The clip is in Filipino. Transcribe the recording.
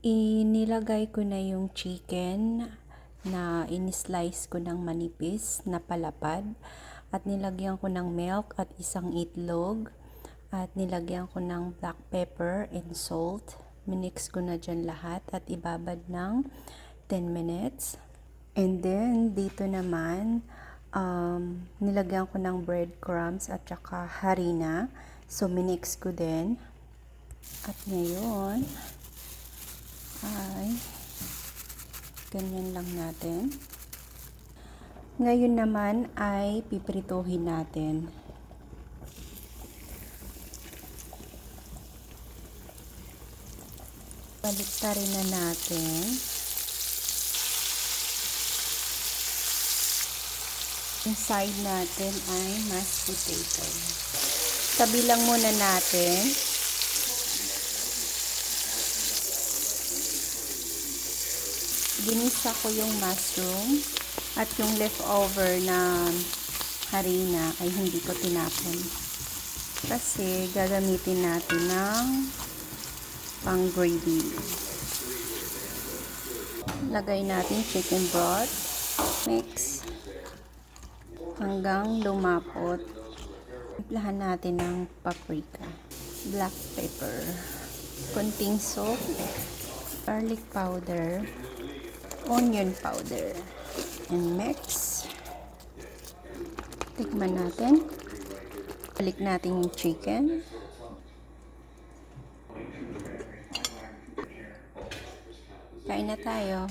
Inilagay ko na yung chicken na in-slice ko ng manipis na palapad at nilagyan ko ng milk at isang itlog at nilagyan ko ng black pepper and salt. Minix ko na dyan lahat at ibabad ng 10 minutes. And then dito naman nilagyan ko ng breadcrumbs at saka harina. So minix ko din. At ngayon ay ganyan lang natin. Ngayon naman ay piprituhin natin. Baliktarin na natin. Yung side natin ay mashed potato. Tabi lang muna natin. Ginisa ko yung mushroom at yung leftover na harina ay hindi ko tinapon. Kasi gagamitin natin ng pang gravy. Lagay natin chicken broth. Mix hanggang lumapot. Timplahan natin ng paprika, black pepper, konting salt, garlic powder, onion powder, and mix. Tikman natin. Balik natin yung chicken. Kain na tayo.